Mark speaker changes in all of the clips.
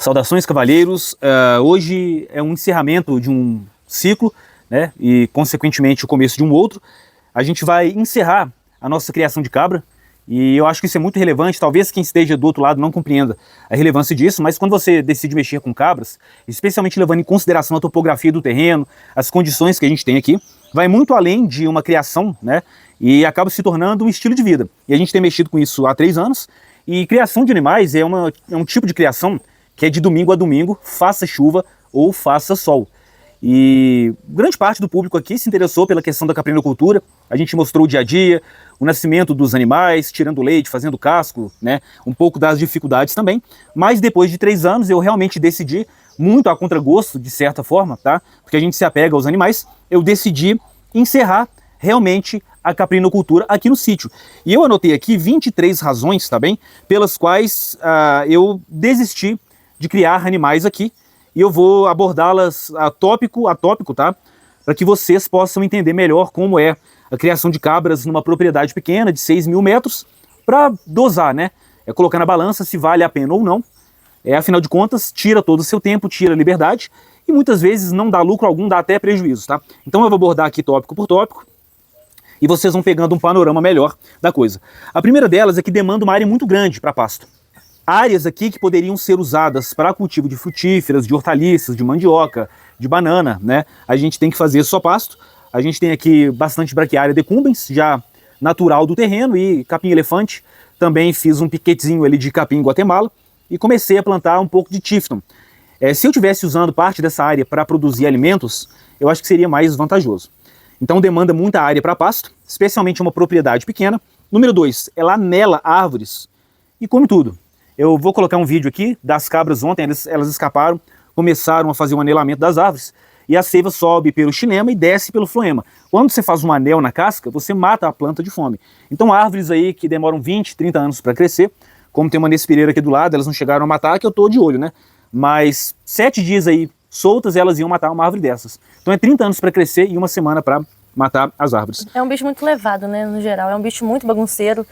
Speaker 1: Saudações, cavalheiros. Hoje é um encerramento de um ciclo, né, e consequentemente o começo de um outro. A gente vai encerrar a nossa criação de cabra e eu acho que isso é muito relevante. Talvez quem esteja do outro lado não compreenda a relevância disso, mas quando você decide mexer com cabras, especialmente levando em consideração a topografia do terreno, as condições que a gente tem aqui, vai muito além de uma criação, né, e acaba se tornando um estilo de vida. E a gente tem mexido com isso há 3 anos, e criação de animais é um tipo de criação que é de domingo a domingo, faça chuva ou faça sol. E grande parte do público aqui se interessou pela questão da caprinocultura. A gente mostrou o dia a dia, o nascimento dos animais, tirando leite, fazendo casco, né? Um pouco das dificuldades também. Mas depois de 3 anos eu realmente decidi, muito a contragosto de certa forma, tá? Porque a gente se apega aos animais, eu decidi encerrar realmente a caprinocultura aqui no sítio. E eu anotei aqui 23 razões, tá bem? Pelas quais eu desisti de criar animais aqui, e eu vou abordá-las tópico a tópico, tá? Para que vocês possam entender melhor como é a criação de cabras numa propriedade pequena de 6.000 metros, para dosar, né? É colocar na balança se vale a pena ou não. Afinal de contas, tira todo o seu tempo, tira a liberdade, e muitas vezes não dá lucro algum, dá até prejuízo, tá? Então eu vou abordar aqui tópico por tópico, e vocês vão pegando um panorama melhor da coisa. A primeira delas é que demanda uma área muito grande para pasto. Áreas aqui que poderiam ser usadas para cultivo de frutíferas, de hortaliças, de mandioca, de banana, né? A gente tem que fazer só pasto. A gente tem aqui bastante braquiária decumbens, já natural do terreno, e capim-elefante. Também fiz um piquetezinho ali de capim Guatemala e comecei a plantar um pouco de tifton. Se eu estivesse usando parte dessa área para produzir alimentos, eu acho que seria mais vantajoso. Então demanda muita área para pasto, especialmente uma propriedade pequena. Número 2, ela anela árvores e come tudo. Eu vou colocar um vídeo aqui das cabras ontem, elas escaparam, começaram a fazer um anelamento das árvores, e a seiva sobe pelo xilema e desce pelo floema. Quando você faz um anel na casca, você mata a planta de fome. Então árvores aí que demoram 20, 30 anos para crescer, como tem uma nespeireira aqui do lado, elas não chegaram a matar, que eu tô de olho, né? Mas 7 dias aí soltas, elas iam matar uma árvore dessas. Então é 30 anos para crescer e 1 semana para matar as árvores.
Speaker 2: É um bicho muito levado, né, no geral. É um bicho muito bagunceiro,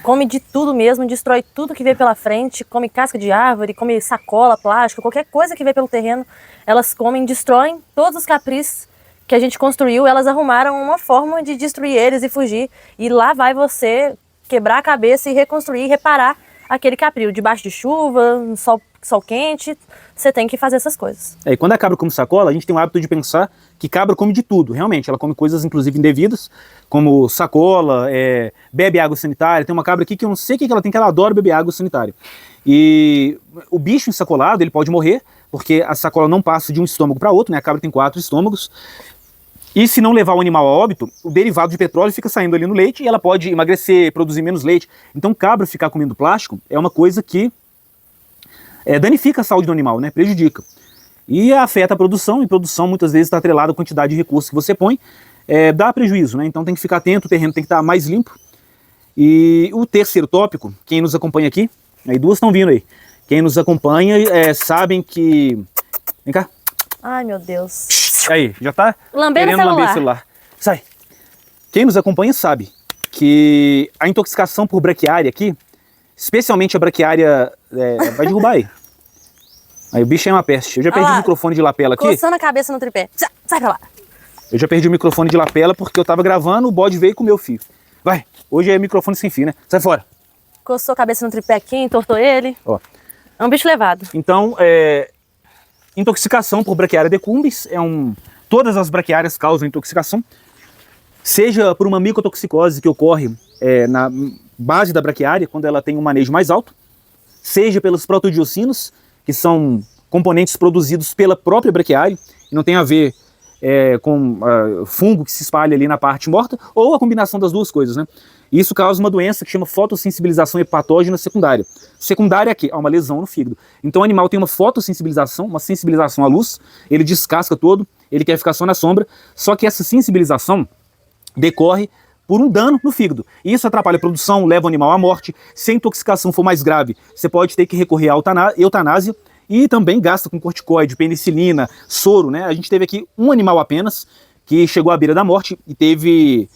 Speaker 2: come de tudo mesmo, destrói tudo que vê pela frente, come casca de árvore, come sacola, plástico, qualquer coisa que vê pelo terreno, elas comem, destroem todos os capris que a gente construiu, elas arrumaram uma forma de destruir eles e fugir. E lá vai você quebrar a cabeça e reconstruir, reparar aquele capril. Debaixo de chuva, sol quente, você tem que fazer essas coisas.
Speaker 1: E quando a cabra come sacola, a gente tem o hábito de pensar que cabra come de tudo, realmente. Ela come coisas inclusive indevidas, como sacola, bebe água sanitária. Tem uma cabra aqui que eu não sei o que ela tem, que ela adora beber água sanitária. E o bicho ensacolado, ele pode morrer, porque a sacola não passa de um estômago para outro, né? A cabra tem 4 estômagos. E se não levar o animal a óbito, o derivado de petróleo fica saindo ali no leite e ela pode emagrecer, produzir menos leite. Então cabra ficar comendo plástico é uma coisa que danifica a saúde do animal, né? Prejudica. E afeta a produção, e produção muitas vezes está atrelada à quantidade de recursos que você põe, dá prejuízo, né? Então tem que ficar atento, o terreno tem que estar mais limpo. E o terceiro tópico, quem nos acompanha aqui, aí 2 estão vindo aí, quem nos acompanha sabem que... Vem cá.
Speaker 2: Ai, meu Deus.
Speaker 1: Aí, já tá
Speaker 2: lambendo
Speaker 1: querendo lamber o celular. Sai. Quem nos acompanha sabe que a intoxicação por braquiária aqui, especialmente a braquiária, vai derrubar aí. Aí o bicho é uma peste. Eu já perdi o microfone de lapela aqui.
Speaker 2: Coçando a cabeça no tripé. Sai pra lá.
Speaker 1: Eu já perdi o microfone de lapela porque eu tava gravando, o bode veio e comeu o fio. Vai, hoje é microfone sem fio, né? Sai fora.
Speaker 2: Coçou a cabeça no tripé aqui, entortou ele.
Speaker 1: Ó.
Speaker 2: É um bicho levado.
Speaker 1: Então, intoxicação por braquiária decumbens todas as braquiárias causam intoxicação, seja por uma micotoxicose que ocorre na base da braquiária, quando ela tem um manejo mais alto, seja pelos protodiocinos, que são componentes produzidos pela própria braquiária, e não tem a ver com fungo que se espalha ali na parte morta, ou a combinação das duas coisas, né? Isso causa uma doença que chama fotossensibilização hepatógena secundária. Secundária é que há uma lesão no fígado. Então o animal tem uma fotossensibilização, uma sensibilização à luz, ele descasca todo, ele quer ficar só na sombra, só que essa sensibilização decorre por um dano no fígado. E isso atrapalha a produção, leva o animal à morte. Se a intoxicação for mais grave, você pode ter que recorrer à eutanásia, e também gasta com corticoide, penicilina, soro, né? A gente teve aqui um animal apenas que chegou à beira da morte e teve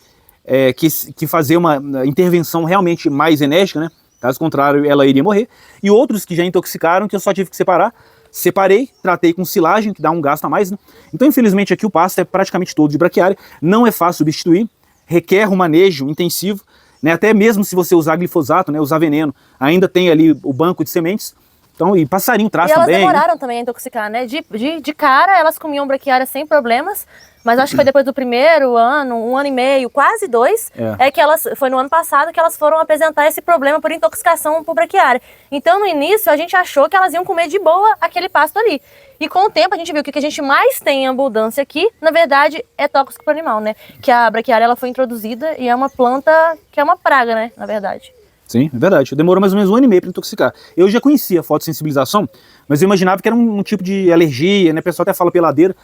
Speaker 1: que fazer uma intervenção realmente mais enérgica, né? Caso contrário, ela iria morrer. E outros que já intoxicaram, que eu só tive que separar, separei, tratei com silagem, que dá um gasto a mais, né? Então, infelizmente, aqui o pasto é praticamente todo de braquiária, não é fácil substituir, requer um manejo intensivo, né? Até mesmo se você usar glifosato, né, usar veneno, ainda tem ali o banco de sementes. Então, e passarinho traz também.
Speaker 2: E elas demoraram também a intoxicar, né? De cara, elas comiam braquiária sem problemas, mas acho que foi depois do primeiro ano, 1 ano e meio, quase 2, é que elas, foi no ano passado que elas foram apresentar esse problema por intoxicação por braquiária. Então, no início, a gente achou que elas iam comer de boa aquele pasto ali. E com o tempo, a gente viu que o que a gente mais tem em abundância aqui, na verdade, é tóxico para o animal, né? Que a braquiária, ela foi introduzida e é uma planta que é uma praga, né? Na verdade.
Speaker 1: Sim, é verdade. Demorou mais ou menos 1 ano e meio para intoxicar. Eu já conhecia a fotossensibilização, mas eu imaginava que era um tipo de alergia, né? O pessoal até fala peladeira,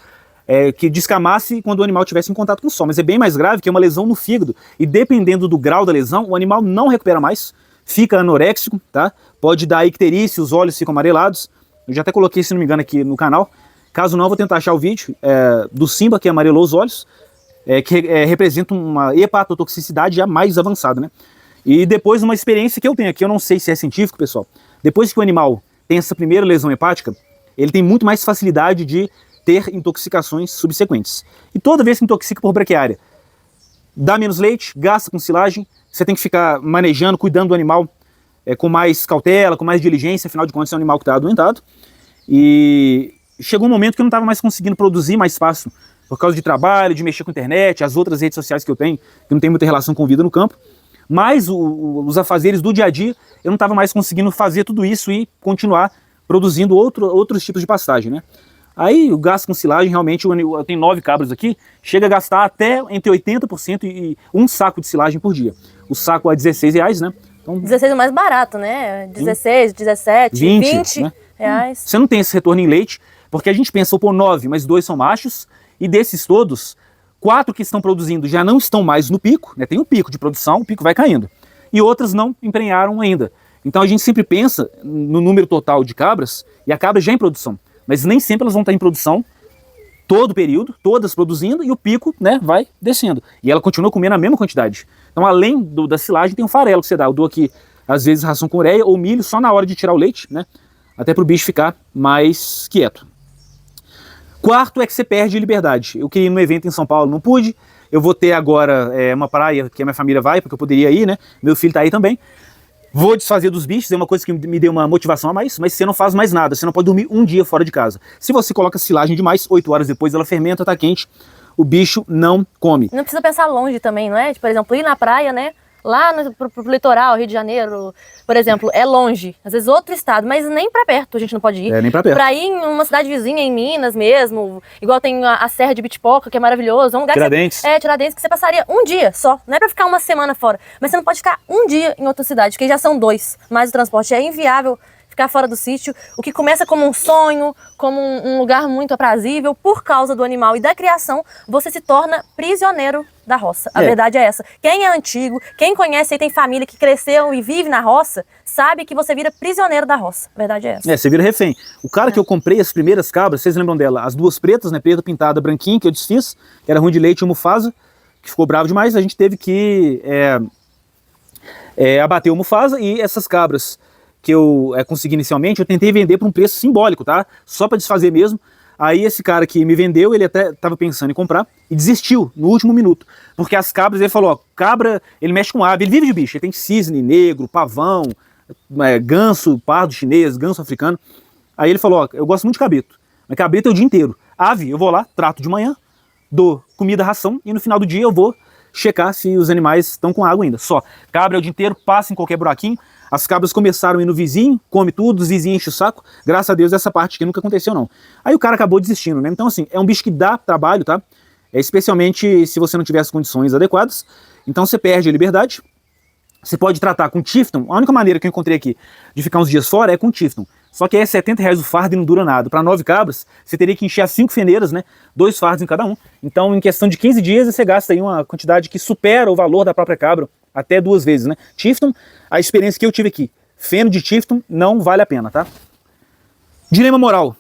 Speaker 1: que descamasse quando o animal estivesse em contato com o sol. Mas é bem mais grave, que é uma lesão no fígado. E dependendo do grau da lesão, o animal não recupera mais, fica anoréxico, tá? Pode dar icterícia, os olhos ficam amarelados. Eu já até coloquei, se não me engano, aqui no canal. Caso não, eu vou tentar achar o vídeo do Simba, que amarelou os olhos, que representa uma hepatotoxicidade já mais avançada, né? E depois uma experiência que eu tenho aqui, eu não sei se é científico, pessoal, depois que o animal tem essa primeira lesão hepática, ele tem muito mais facilidade de ter intoxicações subsequentes. E toda vez que intoxica por braquiária, dá menos leite, gasta com silagem, você tem que ficar manejando, cuidando do animal com mais cautela, com mais diligência, afinal de contas é um animal que está adoentado. E chegou um momento que eu não estava mais conseguindo produzir mais fácil, por causa de trabalho, de mexer com a internet, as outras redes sociais que eu tenho, que não tem muita relação com vida no campo. Mas os afazeres do dia a dia, eu não estava mais conseguindo fazer tudo isso e continuar produzindo outros tipos de pastagem, né? Aí o gasto com silagem, realmente, eu tenho 9 cabras aqui, chega a gastar até entre 80% e um saco de silagem por dia. O saco é R$16, né? Então,
Speaker 2: 16 é o mais barato, né? 16, 17, 20
Speaker 1: né?
Speaker 2: reais.
Speaker 1: Você não tem esse retorno em leite, porque a gente pensa, pô, 9, mas 2 são machos, e desses todos, 4 que estão produzindo já não estão mais no pico, né? Tem um pico de produção, o pico vai caindo. E outras não emprenharam ainda. Então a gente sempre pensa no número total de cabras, e a cabra já é em produção. Mas nem sempre elas vão estar em produção todo o período, todas produzindo, e o pico, né, vai descendo. E ela continua comendo a mesma quantidade. Então além da silagem tem um farelo que você dá. Eu dou aqui, às vezes, ração com ureia ou milho só na hora de tirar o leite, né? Até para o bicho ficar mais quieto. Quarto é que você perde liberdade. Eu queria ir num evento em São Paulo, não pude. Eu vou ter agora uma praia que a minha família vai, porque eu poderia ir, né? Meu filho tá aí também. Vou desfazer dos bichos, é uma coisa que me deu uma motivação a mais, mas você não faz mais nada, você não pode dormir um dia fora de casa. Se você coloca silagem demais, 8 horas depois ela fermenta, tá quente, o bicho não come.
Speaker 2: Não precisa pensar longe também, não é? Por exemplo, ir na praia, né? Lá pro litoral, Rio de Janeiro, por exemplo, é longe. Às vezes outro estado, mas nem pra perto a gente não pode ir.
Speaker 1: Nem pra perto.
Speaker 2: Pra ir em uma cidade vizinha, em Minas mesmo, igual tem a Serra de Bitipoca, que é maravilhoso. É um lugar
Speaker 1: Tiradentes.
Speaker 2: Tiradentes, que você passaria um dia só. Não é pra ficar uma semana fora. Mas você não pode ficar um dia em outra cidade, porque já são 2. Mas o transporte é inviável ficar fora do sítio. O que começa como um sonho, como um lugar muito aprazível, por causa do animal e da criação, você se torna prisioneiro da roça. A verdade é essa. Quem é antigo, quem conhece e tem família que cresceu e vive na roça, sabe que você vira prisioneiro da roça. A verdade é essa.
Speaker 1: Você vira refém. O cara que eu comprei as primeiras cabras, vocês lembram dela? As 2 pretas, né? Preta pintada, branquinha, que eu desfiz, que era ruim de leite e Mufasa, que ficou bravo demais, a gente teve que abater o Mufasa, e essas cabras que eu consegui inicialmente, eu tentei vender por um preço simbólico, tá? Só para desfazer mesmo. Aí esse cara que me vendeu, ele até estava pensando em comprar e desistiu no último minuto. Porque as cabras, ele falou, ó, cabra, ele mexe com ave, ele vive de bicho, ele tem cisne, negro, pavão, ganso, pardo chinês, ganso africano. Aí ele falou, ó, eu gosto muito de cabrito, mas cabrito é o dia inteiro. Ave, eu vou lá, trato de manhã, dou comida, ração, e no final do dia eu vou checar se os animais estão com água ainda. Só, cabra é o dia inteiro, passa em qualquer buraquinho. As cabras começaram a ir no vizinho, come tudo, os vizinhos enchem o saco. Graças a Deus essa parte aqui nunca aconteceu não. Aí o cara acabou desistindo, né? Então assim, é um bicho que dá trabalho, tá? Especialmente se você não tiver as condições adequadas. Então você perde a liberdade. Você pode tratar com Tifton. A única maneira que eu encontrei aqui de ficar uns dias fora é com Tifton. Só que é R$70 o fardo e não dura nada. Para 9 cabras, você teria que encher as 5 feneiras, né? 2 fardos em cada um. Então, em questão de 15 dias, você gasta aí uma quantidade que supera o valor da própria cabra até 2 vezes, né? Tifton, a experiência que eu tive aqui, feno de Tifton não vale a pena, tá? Dilema moral.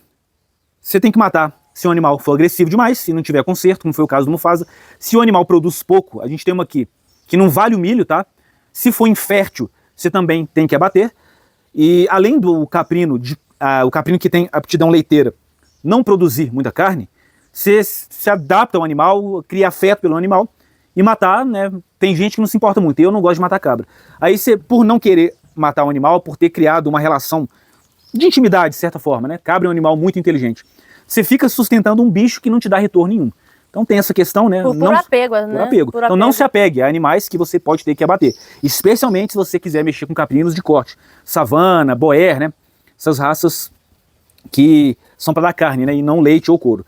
Speaker 1: Você tem que matar se o animal for agressivo demais, se não tiver conserto, como foi o caso do Mufasa. Se o animal produz pouco, a gente tem uma aqui que não vale o milho, tá? Se for infértil, você também tem que abater. E além do caprino o caprino que tem aptidão leiteira não produzir muita carne, você se adapta ao animal, cria afeto pelo animal e matar, né? Tem gente que não se importa muito, eu não gosto de matar cabra. Aí você, por não querer matar o animal, por ter criado uma relação de intimidade, de certa forma, né? Cabra é um animal muito inteligente. Você fica sustentando um bicho que não te dá retorno nenhum. Então tem essa questão, né?
Speaker 2: Por apego, né?
Speaker 1: Por apego.
Speaker 2: Por
Speaker 1: então
Speaker 2: apego.
Speaker 1: não se apegue a animais que você pode ter que abater. Especialmente se você quiser mexer com caprinos de corte. Savana, boer, né? Essas raças que são para dar carne, né? E não leite ou couro.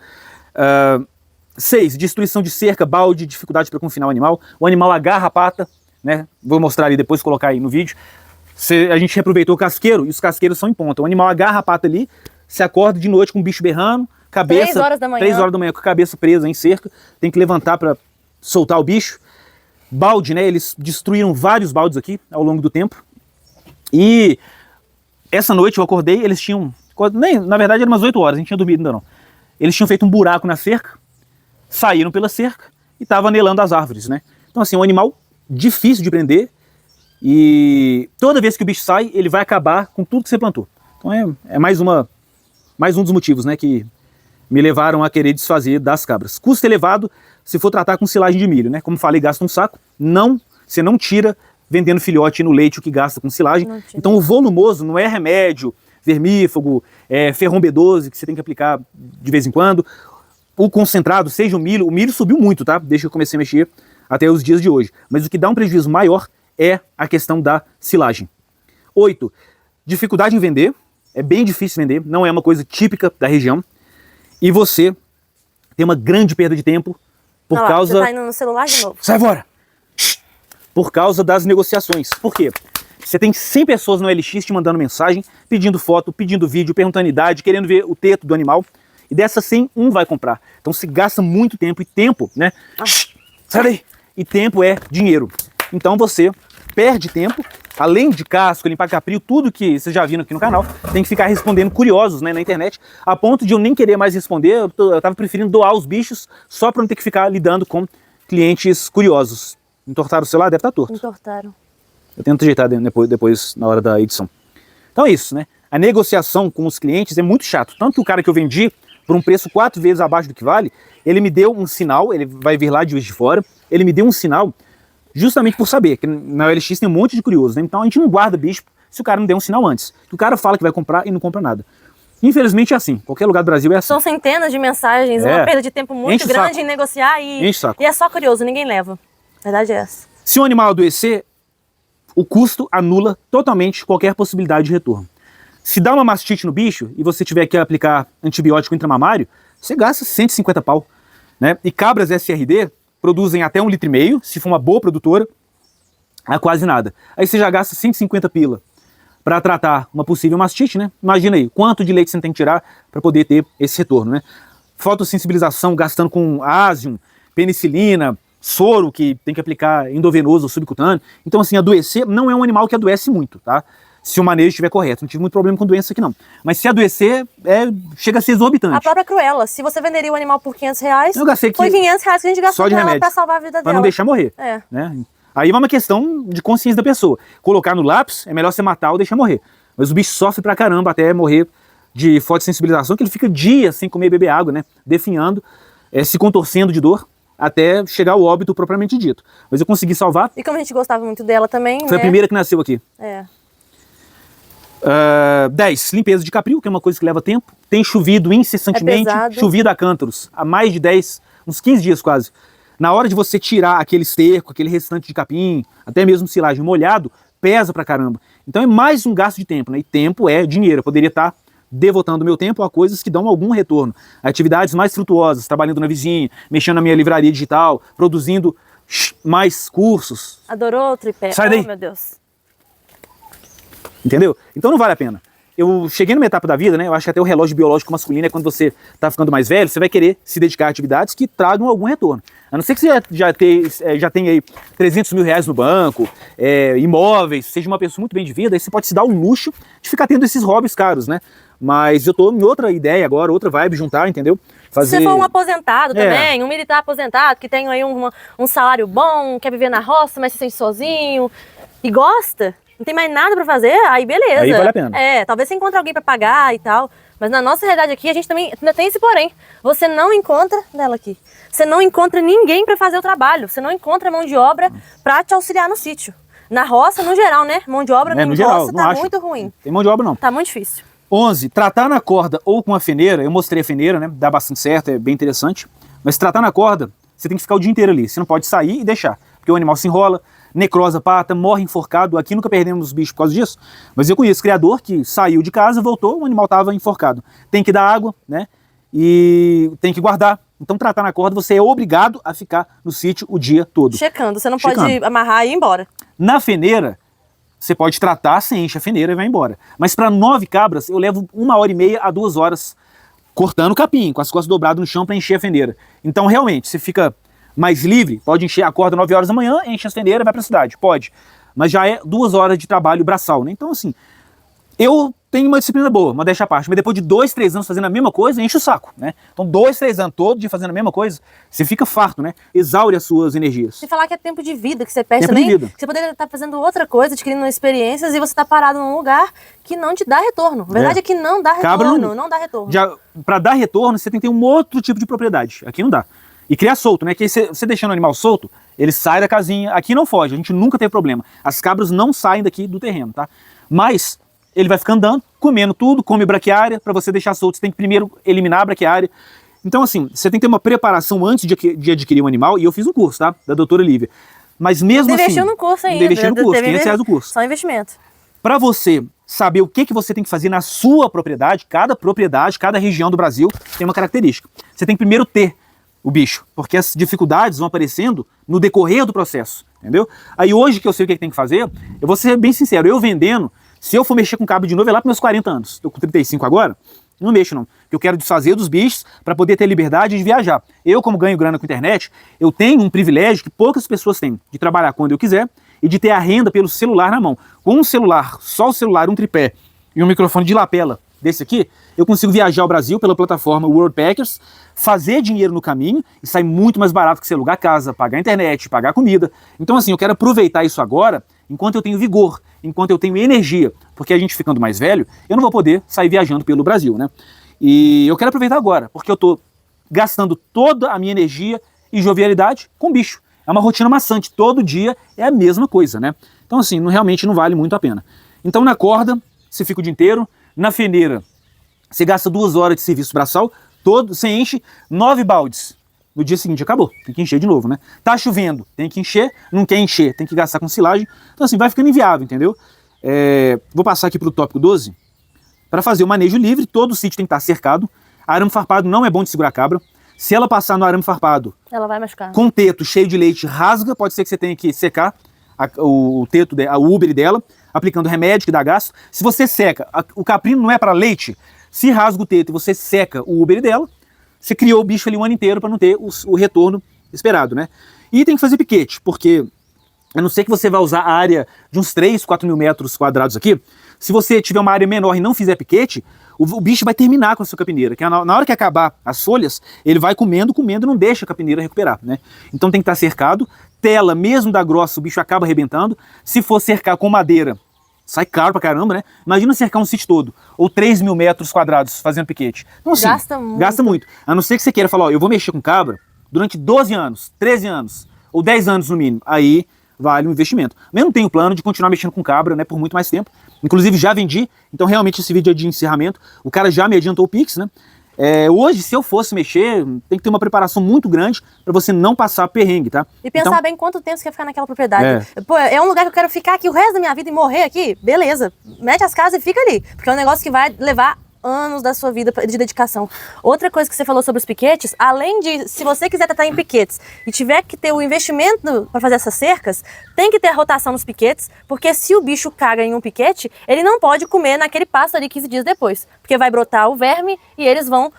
Speaker 1: 6. Destruição de cerca, balde, dificuldade para confinar o animal. O animal agarra a pata, né? Vou mostrar ali depois, colocar aí no vídeo. A gente reaproveitou o casqueiro e os casqueiros são em ponta. O animal agarra a pata ali, se acorda de noite com o bicho berrando, cabeça,
Speaker 2: 3 horas da manhã.
Speaker 1: 3 horas da manhã com a cabeça presa em cerca, tem que levantar para soltar o bicho. Balde, né? Eles destruíram vários baldes aqui ao longo do tempo. E essa noite eu acordei, eles tinham, na verdade eram umas 8 horas, a gente tinha dormido ainda não. Eles tinham feito um buraco na cerca, saíram pela cerca e estavam anelando as árvores, né? Então assim, é um animal difícil de prender e toda vez que o bicho sai, ele vai acabar com tudo que você plantou. Então é mais um dos motivos, né, que me levaram a querer desfazer das cabras. Custo elevado se for tratar com silagem de milho, né? Como falei, gasta um saco. Você não tira vendendo filhote no leite o que gasta com silagem. Então o volumoso não é remédio, vermífugo, ferrom B12 que você tem que aplicar de vez em quando. O concentrado, seja o milho subiu muito, tá? Desde que eu comecei a mexer até os dias de hoje. Mas o que dá um prejuízo maior é a questão da silagem. 8. Dificuldade em vender. É bem difícil vender, não é uma coisa típica da região. E você tem uma grande perda de tempo por causa...
Speaker 2: Você tá indo no celular de novo.
Speaker 1: Sai fora! Por causa das negociações. Por quê? Você tem 100 pessoas no LX te mandando mensagem, pedindo foto, pedindo vídeo, perguntando idade, querendo ver o teto do animal. E dessas 100, um vai comprar. Então se gasta muito tempo. E tempo, né? Sai daí! E tempo é dinheiro. Então você perde tempo, além de casco, limpar capril, tudo que vocês já viram aqui no canal, tem que ficar respondendo curiosos, né, na internet, a ponto de eu nem querer mais responder, eu tava preferindo doar os bichos só para não ter que ficar lidando com clientes curiosos. Entortaram o celular? Deve estar torto.
Speaker 2: Entortaram.
Speaker 1: Eu tento ajeitar depois na hora da edição. Então é isso, né? A negociação com os clientes é muito chato. Tanto que o cara que eu vendi por um preço 4 vezes abaixo do que vale, ele me deu um sinal, ele vai vir lá de Juiz de Fora, ele me deu um sinal justamente por saber que na OLX tem um monte de curiosos, né? Então a gente não guarda bicho se o cara não der um sinal antes. O cara fala que vai comprar e não compra nada. Infelizmente é assim, qualquer lugar do Brasil é assim.
Speaker 2: São centenas de mensagens, uma perda de tempo muito grande em negociar e é só curioso, ninguém leva. A verdade é essa.
Speaker 1: Se um animal adoecer, o custo anula totalmente qualquer possibilidade de retorno. Se dá uma mastite no bicho e você tiver que aplicar antibiótico intramamário, você gasta 150 pau, né? E cabras SRD produzem até 1,5 litro, se for uma boa produtora, a quase nada. Aí você já gasta 150 pila para tratar uma possível mastite, né? Imagina aí, quanto de leite você tem que tirar para poder ter esse retorno, né? Fotossensibilização gastando com ásium, penicilina, soro que tem que aplicar endovenoso ou subcutâneo. Então assim, adoecer não é um animal que adoece muito, tá? Se o manejo estiver correto. Não tive muito problema com doença aqui não. Mas se adoecer, chega a ser exorbitante.
Speaker 2: A própria Cruella, se você venderia o animal por 500 reais,
Speaker 1: eu gastei
Speaker 2: foi 500 reais que a gente gastou com ela pra salvar a vida dela.
Speaker 1: Pra não deixar morrer. Né? Aí vai uma questão de consciência da pessoa. Colocar no lápis, é melhor você matar ou deixar morrer. Mas o bicho sofre pra caramba até morrer de fotossensibilização, que ele fica dias sem comer e beber água, né? Definhando, se contorcendo de dor, até chegar ao óbito propriamente dito. Mas eu consegui salvar.
Speaker 2: E como a gente gostava muito dela também,
Speaker 1: foi a primeira que nasceu aqui. 10. Limpeza de capril, que é uma coisa que leva tempo. Tem chovido incessantemente, chovido a cântaros, há mais de 10, uns 15 dias quase. Na hora de você tirar aquele esterco, aquele restante de capim, até mesmo silagem molhado, pesa pra caramba. Então é mais um gasto de tempo, né? E tempo é dinheiro. Eu poderia estar devotando meu tempo a coisas que dão algum retorno. Atividades mais frutuosas, trabalhando na vizinha, mexendo na minha livraria digital, produzindo mais cursos.
Speaker 2: Adorou o tripé.
Speaker 1: Sai daí.
Speaker 2: Oh, meu Deus.
Speaker 1: Entendeu? Então não vale a pena. Eu cheguei numa etapa da vida, né? Eu acho que até o relógio biológico masculino é quando você tá ficando mais velho, você vai querer se dedicar a atividades que tragam algum retorno. A não ser que você já tenha aí 300 mil reais no banco, imóveis, seja uma pessoa muito bem de vida, aí você pode se dar o luxo de ficar tendo esses hobbies caros, né? Mas eu tô em outra ideia agora, outra vibe, juntar, entendeu?
Speaker 2: Se você for um aposentado também, um militar aposentado, que tem aí um salário bom, quer viver na roça, mas se sente sozinho e gosta, não tem mais nada pra fazer, aí beleza.
Speaker 1: Aí vale a pena.
Speaker 2: Talvez você encontre alguém pra pagar e tal, mas na nossa realidade aqui, a gente também ainda tem esse porém. Você não encontra, dela aqui, você não encontra ninguém pra fazer o trabalho, você não encontra mão de obra pra te auxiliar no sítio. Na roça, no geral, né? Mão de obra
Speaker 1: no geral,
Speaker 2: roça tá muito ruim.
Speaker 1: Tem mão de obra não.
Speaker 2: Tá muito difícil.
Speaker 1: 11, tratar na corda ou com a feneira, eu mostrei a feneira, né? Dá bastante certo, é bem interessante. Mas tratar na corda, você tem que ficar o dia inteiro ali. Você não pode sair e deixar, porque o animal se enrola, necrosa a pata, morre enforcado. Aqui nunca perdemos os bichos por causa disso, mas eu conheço criador que saiu de casa, voltou, o animal estava enforcado. Tem que dar água, né? E tem que guardar. Então tratar na corda, você é obrigado a ficar no sítio o dia todo.
Speaker 2: Checando, você não pode amarrar e ir embora.
Speaker 1: Na feneira, você pode tratar, você enche a feneira e vai embora. Mas para 9 cabras, eu levo 1h30 a 2 horas cortando o capim, com as costas dobradas no chão para encher a feneira. Então, realmente, você fica mais livre, pode encher a corda 9 horas da manhã, enche a feneira e vai para a cidade, pode. Mas já é 2 horas de trabalho braçal, né? Então, assim, eu tenho uma disciplina boa, modéstia à parte, mas depois de 2, 3 anos fazendo a mesma coisa, enche o saco, né? Então 2, 3 anos todo de fazendo a mesma coisa, você fica farto, né? Exaure as suas energias.
Speaker 2: Se falar que é tempo de vida que você perde
Speaker 1: tempo
Speaker 2: também,
Speaker 1: de vida.
Speaker 2: você poderia estar fazendo outra coisa, adquirindo experiências e você está parado num lugar que não te dá retorno. A verdade é que não dá retorno, não dá retorno.
Speaker 1: Para dar retorno, você tem que ter um outro tipo de propriedade. Aqui não dá. E criar solto, né? Que você deixando o animal solto, ele sai da casinha. Aqui não foge, a gente nunca teve problema. As cabras não saem daqui do terreno, tá? Mas ele vai ficar andando, comendo tudo, come braquiária. Para você deixar solto, você tem que primeiro eliminar a braquiária. Então, assim, você tem que ter uma preparação antes de adquirir um animal. E eu fiz um curso, tá? Da doutora Lívia. Mas mesmo assim...
Speaker 2: Investiu no curso ainda.
Speaker 1: Investiu no curso, R$500 o curso.
Speaker 2: Só investimento.
Speaker 1: Para você saber o que você tem que fazer na sua propriedade, cada região do Brasil tem uma característica. Você tem que primeiro ter o bicho, porque as dificuldades vão aparecendo no decorrer do processo, entendeu? Aí hoje que eu sei o que tem que fazer, eu vou ser bem sincero, eu vendendo, se eu for mexer com cabra de novo, é lá para meus 40 anos. Estou com 35 agora, não mexo não. Eu quero desfazer dos bichos para poder ter liberdade de viajar. Eu, como ganho grana com internet, eu tenho um privilégio que poucas pessoas têm, de trabalhar quando eu quiser e de ter a renda pelo celular na mão. Com um celular, só o celular, um tripé e um microfone de lapela desse aqui, eu consigo viajar ao Brasil pela plataforma Worldpackers, fazer dinheiro no caminho e sair muito mais barato que você alugar casa, pagar internet, pagar comida. Então assim, eu quero aproveitar isso agora, enquanto eu tenho vigor, enquanto eu tenho energia, porque a gente ficando mais velho, eu não vou poder sair viajando pelo Brasil, né? E eu quero aproveitar agora, porque eu estou gastando toda a minha energia e jovialidade com bicho. É uma rotina maçante, todo dia é a mesma coisa, né? Então assim, realmente não vale muito a pena. Então na corda, você fica o dia inteiro, na feneira, você gasta 2 horas de serviço braçal, você enche 9 baldes. No dia seguinte acabou, tem que encher de novo, né? Tá chovendo, tem que encher, não quer encher, tem que gastar com silagem. Então assim, vai ficando inviável, entendeu? Vou passar aqui para o tópico 12. Para fazer o manejo livre, todo o sítio tem que estar cercado. Arame farpado não é bom de segurar a cabra. Se ela passar no arame farpado,
Speaker 2: ela vai machucar.
Speaker 1: Com teto cheio de leite, rasga, pode ser que você tenha que secar o teto, o úbere dela, aplicando remédio que dá gasto. Se você seca, o caprino não é para leite, se rasga o teto e você seca o úbere dela, você criou o bicho ali o ano inteiro para não ter o retorno esperado, né? E tem que fazer piquete, porque a não ser que você vai usar a área de uns 3, 4 mil metros quadrados aqui, se você tiver uma área menor e não fizer piquete, o bicho vai terminar com a sua capineira, que na hora que acabar as folhas, ele vai comendo e não deixa a capineira recuperar, né? Então tem que estar cercado, tela, mesmo da grossa, o bicho acaba arrebentando. Se for cercar com madeira, sai caro pra caramba, né? Imagina cercar um sítio todo, ou 3 mil metros quadrados fazendo piquete. Então assim, gasta muito. A não ser que você queira falar, ó, eu vou mexer com cabra durante 12 anos, 13 anos, ou 10 anos no mínimo, aí vale um investimento. Eu não tenho plano de continuar mexendo com cabra, né, por muito mais tempo. Inclusive já vendi, então realmente esse vídeo é de encerramento. O cara já me adiantou o Pix, né? Hoje, se eu fosse mexer, tem que ter uma preparação muito grande para você não passar perrengue, tá?
Speaker 2: E pensar bem quanto tempo você quer ficar naquela propriedade. Pô, é um lugar que eu quero ficar aqui o resto da minha vida e morrer aqui? Beleza, mete as casas e fica ali. Porque é um negócio que vai levar anos da sua vida de dedicação. Outra coisa que você falou sobre os piquetes, além de, se você quiser tratar em piquetes e tiver que ter o investimento para fazer essas cercas, tem que ter a rotação nos piquetes, porque se o bicho caga em um piquete, ele não pode comer naquele pasto ali 15 dias depois, porque vai brotar o verme e eles vão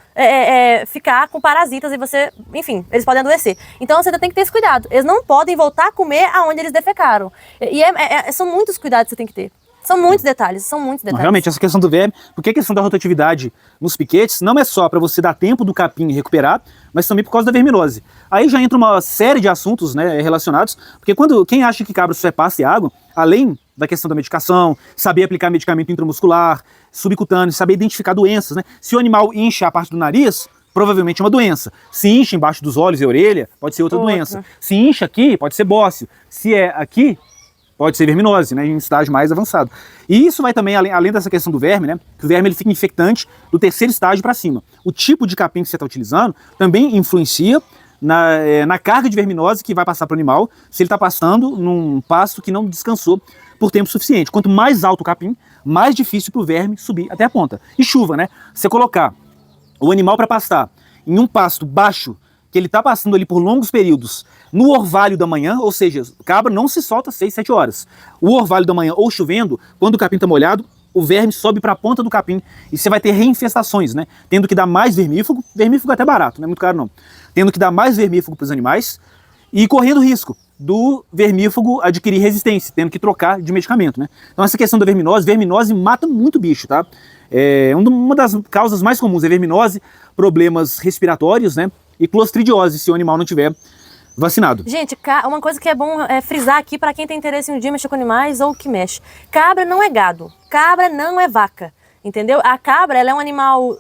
Speaker 2: ficar com parasitas e você, enfim, eles podem adoecer. Então você tem que ter esse cuidado. Eles não podem voltar a comer aonde eles defecaram. E são muitos cuidados que você tem que ter. São muitos detalhes, são muitos detalhes.
Speaker 1: Realmente, essa questão do verme, porque a questão da rotatividade nos piquetes não é só para você dar tempo do capim recuperar, mas também por causa da verminose. Aí já entra uma série de assuntos, né, relacionados, porque quem acha que cabra só é pasto e água, além da questão da medicação, saber aplicar medicamento intramuscular, subcutâneo, saber identificar doenças, né? Se o animal incha a parte do nariz, provavelmente é uma doença. Se incha embaixo dos olhos e orelha, pode ser outra doença. Se incha aqui, pode ser bócio. Se é aqui, pode ser verminose, né, em estágio mais avançado. E isso vai também, além dessa questão do verme, né, que o verme ele fica infectante do terceiro estágio para cima. O tipo de capim que você está utilizando também influencia na carga de verminose que vai passar para o animal, se ele está pastando num pasto que não descansou por tempo suficiente. Quanto mais alto o capim, mais difícil para o verme subir até a ponta. E chuva, né? Você colocar o animal para pastar em um pasto baixo, que ele está passando ali por longos períodos, no orvalho da manhã, ou seja, cabra não se solta 6, 7 horas. O orvalho da manhã ou chovendo, quando o capim está molhado, o verme sobe para a ponta do capim e você vai ter reinfestações, né? Tendo que dar mais vermífugo é até barato, não é muito caro não. Tendo que dar mais vermífugo para os animais e correndo risco do vermífugo adquirir resistência, tendo que trocar de medicamento, né? Então essa questão da verminose mata muito bicho, tá? Uma das causas mais comuns é verminose, problemas respiratórios, né? E clostridiose, se o animal não tiver vacinado.
Speaker 2: Gente, uma coisa que é bom frisar aqui para quem tem interesse em um dia mexer com animais ou que mexe. Cabra não é gado, cabra não é vaca, entendeu? A cabra, ela é um animal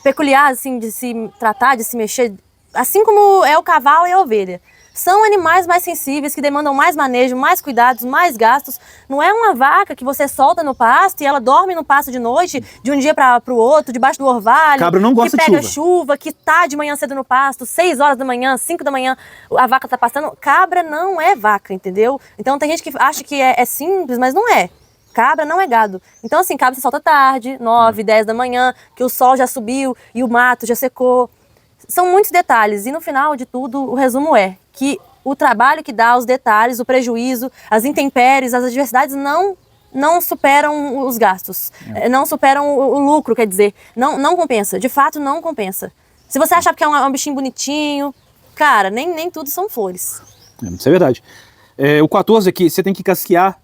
Speaker 2: peculiar, assim, de se tratar, de se mexer, assim como é o cavalo e a ovelha. São animais mais sensíveis, que demandam mais manejo, mais cuidados, mais gastos. Não é uma vaca que você solta no pasto e ela dorme no pasto de noite, de um dia para o outro, debaixo do orvalho.
Speaker 1: Cabra não gosta
Speaker 2: que
Speaker 1: de
Speaker 2: pega chuva, que tá de manhã cedo no pasto, 6 horas da manhã, 5 da manhã, a vaca tá pastando. Cabra não é vaca, entendeu? Então tem gente que acha que é simples, mas não é. Cabra não é gado. Então assim, cabra você solta tarde, 9, 10 da manhã, que o sol já subiu e o mato já secou. São muitos detalhes e no final de tudo o resumo é que o trabalho que dá, os detalhes, o prejuízo, as intempéries, as adversidades não superam os gastos, não superam o lucro, quer dizer, não compensa, de fato não compensa. Se você achar que é um bichinho bonitinho, cara, nem tudo são flores.
Speaker 1: Isso é verdade. O 14 aqui, você tem que casquear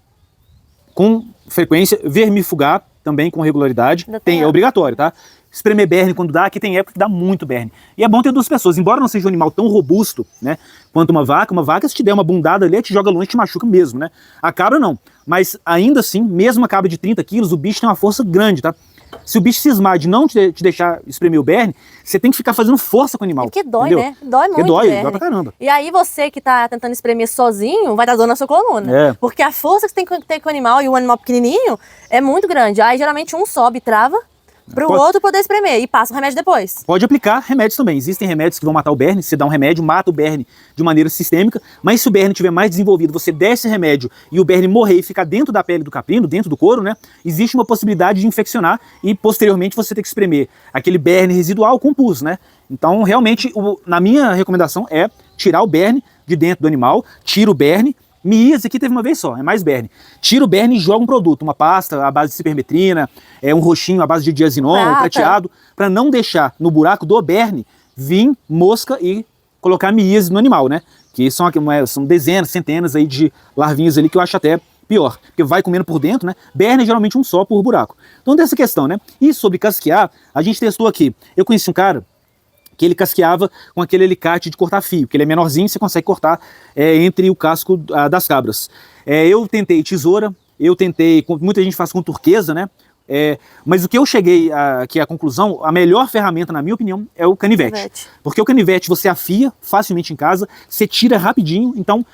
Speaker 1: com frequência, vermifugar também com regularidade, é obrigatório, tá? Espremer berne quando dá, aqui tem época que dá muito berne. E é bom ter duas pessoas, embora não seja um animal tão robusto, né, quanto uma vaca se te der uma bundada ali, te joga longe, te machuca mesmo, né? A cabra não, mas ainda assim, mesmo uma cabra de 30 quilos, o bicho tem uma força grande, tá? Se o bicho cismar de não te deixar espremer o berne, você tem que ficar fazendo força com o animal.
Speaker 2: Porque dói,
Speaker 1: entendeu?
Speaker 2: né? Dói muito.
Speaker 1: Dói pra caramba.
Speaker 2: E aí você que tá tentando espremer sozinho, vai dar dor na sua coluna. Porque a força que você tem que ter com o animal e o animal pequenininho é muito grande. Aí geralmente um sobe e trava, para o outro poder espremer e passa o remédio depois.
Speaker 1: Pode aplicar remédios também. Existem remédios que vão matar o berne. Você dá um remédio, mata o berne de maneira sistêmica. Mas se o berne estiver mais desenvolvido, você desce remédio e o berne morrer e ficar dentro da pele do caprino, dentro do couro, né? Existe uma possibilidade de infeccionar e posteriormente você ter que espremer aquele berne residual com pus, né? Então realmente, na minha recomendação é tirar o berne de dentro do animal, tira o berne. Esse aqui teve uma vez só, é mais berne. Tira o berne e joga um produto, uma pasta à base de cipermetrina, um roxinho à base de diazinon, prateado, para não deixar no buraco do berne vir mosca e colocar miíase no animal, né? Que são dezenas, centenas aí de larvinhas ali que eu acho até pior, porque vai comendo por dentro, né? Berne é geralmente um só por buraco. Então dessa questão, né? E sobre casquear, a gente testou aqui. Eu conheci um cara que ele casqueava com aquele alicate de cortar fio, que ele é menorzinho, você consegue cortar entre o casco das cabras. Eu tentei tesoura, muita gente faz com turquesa, né? Mas o que eu cheguei aqui à conclusão, a melhor ferramenta, na minha opinião, é o canivete. Porque o canivete você afia facilmente em casa, você tira rapidinho, então,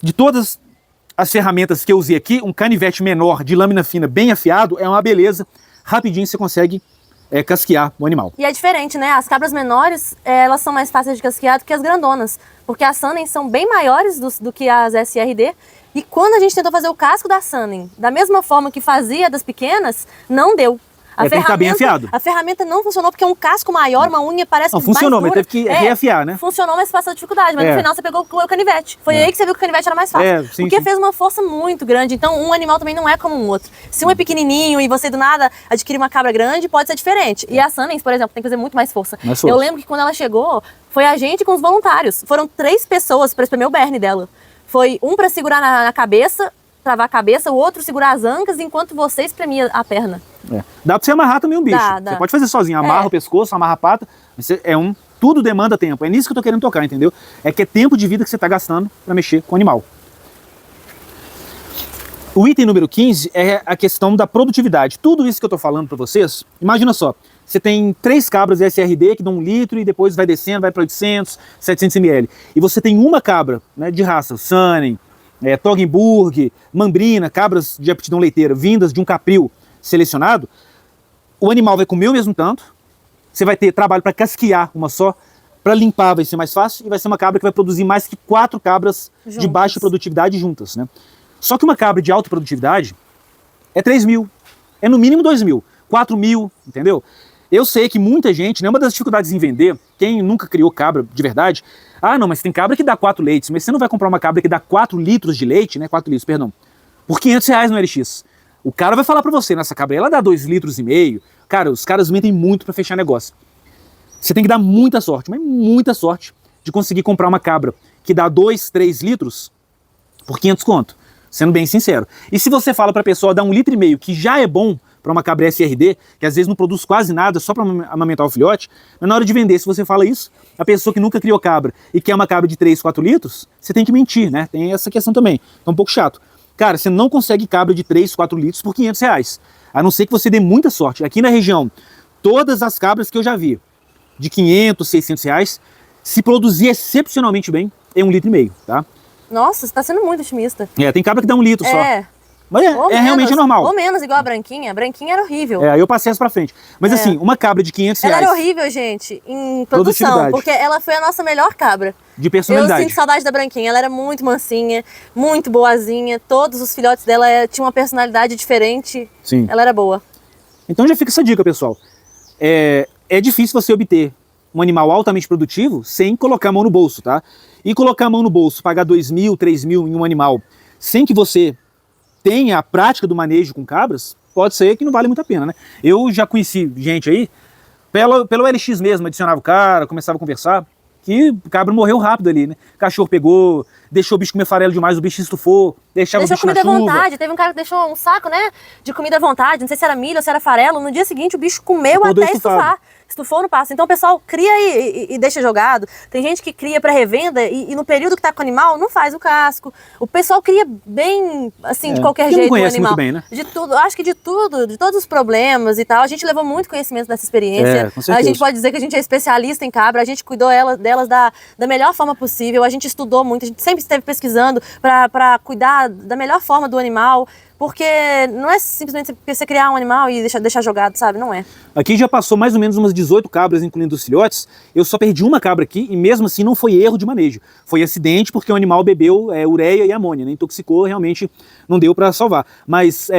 Speaker 1: de todas as ferramentas que eu usei aqui, um canivete menor, de lâmina fina, bem afiado, é uma beleza, rapidinho você consegue casquear o animal.
Speaker 2: E é diferente, né? As cabras menores, elas são mais fáceis de casquear do que as grandonas, porque as Saanen são bem maiores do que as SRD, e quando a gente tentou fazer o casco da Saanen, da mesma forma que fazia das pequenas, não deu.
Speaker 1: Tem que estar bem afiado.
Speaker 2: A ferramenta não funcionou porque é um casco maior, uma unha parece
Speaker 1: não funcionou, mas teve que reafiar, né?
Speaker 2: Funcionou, mas passou dificuldade. Mas no final você pegou o canivete. Foi aí que você viu que o canivete era mais fácil. Porque fez uma força muito grande. Então um animal também não é como um outro. Se um é pequenininho e você do nada adquire uma cabra grande, pode ser diferente. E a Saanen, por exemplo, tem que fazer muito mais força. Eu lembro que quando ela chegou, foi a gente com os voluntários. Foram 3 pessoas para espremer o berne dela. Foi um para segurar na cabeça, travar a cabeça, o outro segurar as ancas, enquanto você espremia a perna.
Speaker 1: Dá pra você amarrar também um bicho.
Speaker 2: Dá.
Speaker 1: Você pode fazer sozinho, amarra o pescoço, amarra a pata. Tudo demanda tempo. É nisso que eu tô querendo tocar, entendeu? É que é tempo de vida que você tá gastando pra mexer com o animal. O item número 15 é a questão da produtividade. Tudo isso que eu estou falando para vocês, imagina só, você tem 3 cabras SRD que dão 1 litro e depois vai descendo, vai para 800, 700 ml. E você tem uma cabra, né, de raça, Sannen, Toggenburg, Mambrina, cabras de aptidão leiteira, vindas de um capril selecionado, o animal vai comer o mesmo tanto, você vai ter trabalho para casquear uma só, para limpar vai ser mais fácil, e vai ser uma cabra que vai produzir mais que 4 cabras juntas, de baixa produtividade juntas, né? Só que uma cabra de alta produtividade é 3 mil, é no mínimo 2 mil, 4 mil, entendeu? Eu sei que muita gente, né, uma das dificuldades em vender, quem nunca criou cabra de verdade, não, mas tem cabra que dá 4 leites, mas você não vai comprar uma cabra que dá 4 litros de leite, né, 4 litros, perdão, por R$500 no LX. O cara vai falar pra você, nessa cabra ela dá 2,5 litros. Cara, os caras mentem muito pra fechar negócio. Você tem que dar muita sorte, mas muita sorte, de conseguir comprar uma cabra que dá 2, 3 litros por 500 conto, sendo bem sincero. E se você fala pra pessoa dar 1,5 litro, que já é bom para uma cabra SRD, que às vezes não produz quase nada, só para amamentar o filhote, mas na hora de vender, se você fala isso, a pessoa que nunca criou cabra e quer uma cabra de 3, 4 litros, você tem que mentir, né? Tem essa questão também. É um pouco chato. Cara, você não consegue cabra de 3, 4 litros por R$500, a não ser que você dê muita sorte. Aqui na região, todas as cabras que eu já vi, de R$500, R$600, se produzir excepcionalmente bem, é 1,5 litro, tá?
Speaker 2: Nossa, você tá sendo muito otimista.
Speaker 1: Tem cabra que dá 1 litro só. Mas realmente normal.
Speaker 2: Ou menos, igual a branquinha. A branquinha era horrível.
Speaker 1: Aí eu passei essa pra frente. Mas assim, uma cabra de R$500...
Speaker 2: Ela era horrível, gente, em produção, porque ela foi a nossa melhor cabra.
Speaker 1: De personalidade.
Speaker 2: Eu sinto saudade da branquinha. Ela era muito mansinha, muito boazinha. Todos os filhotes dela tinham uma personalidade diferente.
Speaker 1: Sim.
Speaker 2: Ela era boa.
Speaker 1: Então já fica essa dica, pessoal. É difícil você obter um animal altamente produtivo sem colocar a mão no bolso, tá? E colocar a mão no bolso, pagar 2 mil, 3 mil em um animal, sem que você tenha a prática do manejo com cabras, pode ser que não vale muito a pena, né? Eu já conheci gente aí, pelo LX mesmo, adicionava o cara, começava a conversar, que o cabra morreu rápido ali, né? O cachorro pegou, deixou o bicho comer farelo demais, o bicho estufou, deixava o bicho na chuva.
Speaker 2: Deixou comida à vontade, teve um cara que deixou um saco, né, de comida à vontade, não sei se era milho ou se era farelo, no dia seguinte o bicho comeu até estufar. Estufou no pasto. Então o pessoal cria e deixa jogado. Tem gente que cria para revenda e no período que tá com o animal não faz o casco. O pessoal cria bem, assim, de qualquer jeito o animal.
Speaker 1: Muito bem, né?
Speaker 2: De tudo, acho que de tudo, de todos os problemas e tal. A gente levou muito conhecimento dessa experiência.
Speaker 1: Com certeza.
Speaker 2: A gente pode dizer que a gente é especialista em cabra, a gente cuidou delas da melhor forma possível, a gente estudou muito, a gente sempre esteve pesquisando para cuidar da melhor forma do animal. Porque não é simplesmente você criar um animal e deixar jogado, sabe? Não é.
Speaker 1: Aqui já passou mais ou menos umas 18 cabras, incluindo os filhotes. Eu só perdi uma cabra aqui e mesmo assim não foi erro de manejo. Foi acidente porque o animal bebeu ureia e amônia, né? Intoxicou, realmente não deu para salvar. Mas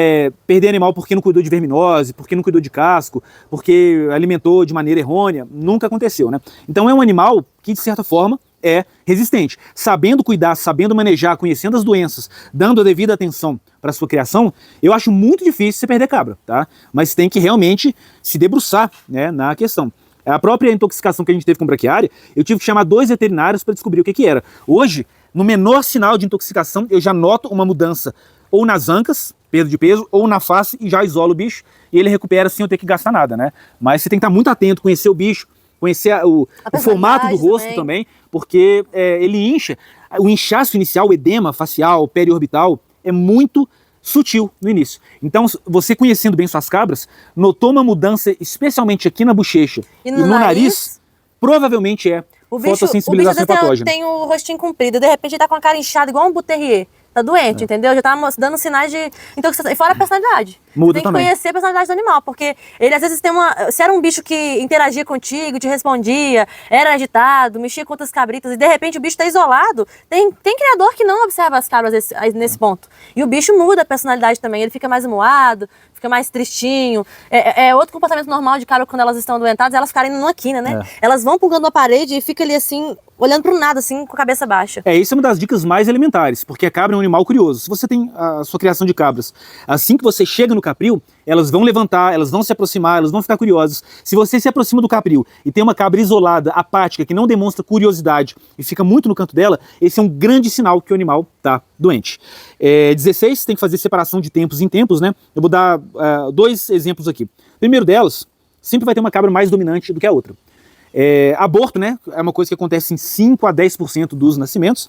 Speaker 1: perder animal porque não cuidou de verminose, porque não cuidou de casco, porque alimentou de maneira errônea, nunca aconteceu, né? Então é um animal que, de certa forma, é resistente. Sabendo cuidar, sabendo manejar, conhecendo as doenças, dando a devida atenção para sua criação, eu acho muito difícil você perder cabra, tá? Mas tem que realmente se debruçar, né, na questão. A própria intoxicação que a gente teve com braquiária, eu tive que chamar 2 veterinários para descobrir o que era. Hoje, no menor sinal de intoxicação, eu já noto uma mudança ou nas ancas, perda de peso, ou na face e já isolo o bicho e ele recupera sem eu ter que gastar nada, né? Mas você tem que estar muito atento, conhecer o bicho, conhecer o formato do rosto também, porque ele incha. O inchaço inicial, o edema facial, periorbital, é muito sutil no início. Então, você conhecendo bem suas cabras, notou uma mudança, especialmente aqui na bochecha e no nariz, provavelmente fotossensibilização patógena.
Speaker 2: Tem o rostinho comprido, de repente ele tá com a cara inchada igual um buterrier. Tá doente, entendeu? Já tá dando sinais de intoxicação. E fora a personalidade.
Speaker 1: Muda
Speaker 2: tem que
Speaker 1: também.
Speaker 2: Conhecer a personalidade do animal, porque ele às vezes tem se era um bicho que interagia contigo, te respondia, era agitado, mexia com outras cabritas, e de repente o bicho tá isolado, tem criador que não observa as cabras nesse ponto. E o bicho muda a personalidade também, ele fica mais amuado, fica mais tristinho. É outro comportamento normal de cabra quando elas estão adoentadas, elas ficarem numa quina, né? Elas vão pulgando a parede e fica ali assim, olhando pro nada, assim, com a cabeça baixa.
Speaker 1: Isso é uma das dicas mais elementares, porque a cabra é um animal curioso. Se você tem a sua criação de cabras, assim que você chega no capril, elas vão levantar, elas vão se aproximar, elas vão ficar curiosas. Se você se aproxima do capril e tem uma cabra isolada, apática, que não demonstra curiosidade e fica muito no canto dela, esse é um grande sinal que o animal está doente. 16, tem que fazer separação de tempos em tempos, né? Eu vou dar 2 exemplos aqui. O primeiro delas, sempre vai ter uma cabra mais dominante do que a outra. Aborto, né? É uma coisa que acontece em 5 a 10% dos nascimentos.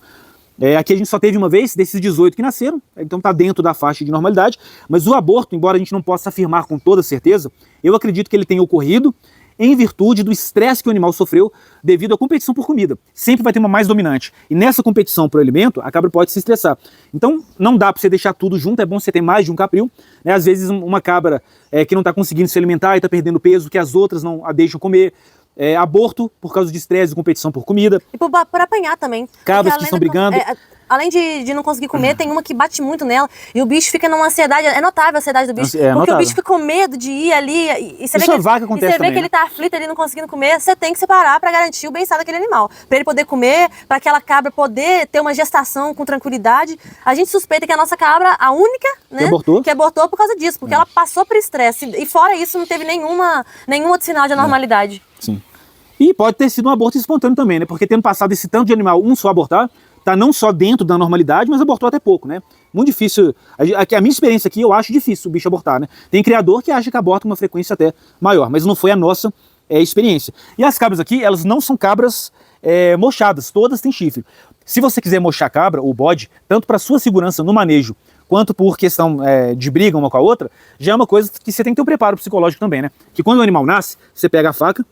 Speaker 1: Aqui a gente só teve uma vez, desses 18 que nasceram, então está dentro da faixa de normalidade, mas o aborto, embora a gente não possa afirmar com toda certeza, eu acredito que ele tenha ocorrido em virtude do estresse que o animal sofreu devido à competição por comida. Sempre vai ter uma mais dominante. E nessa competição por alimento, a cabra pode se estressar. Então, não dá para você deixar tudo junto, é bom você ter mais de um capril. Né? Às vezes, uma cabra que não está conseguindo se alimentar e está perdendo peso, que as outras não a deixam comer. Aborto por causa de estresse e competição por comida.
Speaker 2: E por apanhar também.
Speaker 1: Cabras que estão brigando.
Speaker 2: Além de não conseguir comer, tem uma que bate muito nela. E o bicho fica numa ansiedade. É notável a ansiedade do bicho. Porque
Speaker 1: notável.
Speaker 2: o bicho fica com medo de ir ali. E você vê
Speaker 1: que
Speaker 2: ele tá aflito ali, não conseguindo comer. Você tem que separar para garantir o bem-estar daquele animal. Para ele poder comer, para aquela cabra poder ter uma gestação com tranquilidade. A gente suspeita que a nossa cabra, a única, né, que abortou por causa disso. Porque ela passou por estresse. E fora isso, não teve nenhum outro sinal de anormalidade.
Speaker 1: Sim. E pode ter sido um aborto espontâneo também, né? Porque tendo passado esse tanto de animal, um só abortar, tá não só dentro da normalidade, mas abortou até pouco, né? Muito difícil. A minha experiência aqui, eu acho difícil o bicho abortar, né? Tem criador que acha que aborta com uma frequência até maior, mas não foi a nossa experiência. E as cabras aqui, elas não são cabras mochadas, todas têm chifre. Se você quiser mochar a cabra, ou bode, tanto para sua segurança no manejo, quanto por questão de briga uma com a outra, já é uma coisa que você tem que ter um preparo psicológico também, né? Que quando o animal nasce, você pega a faca,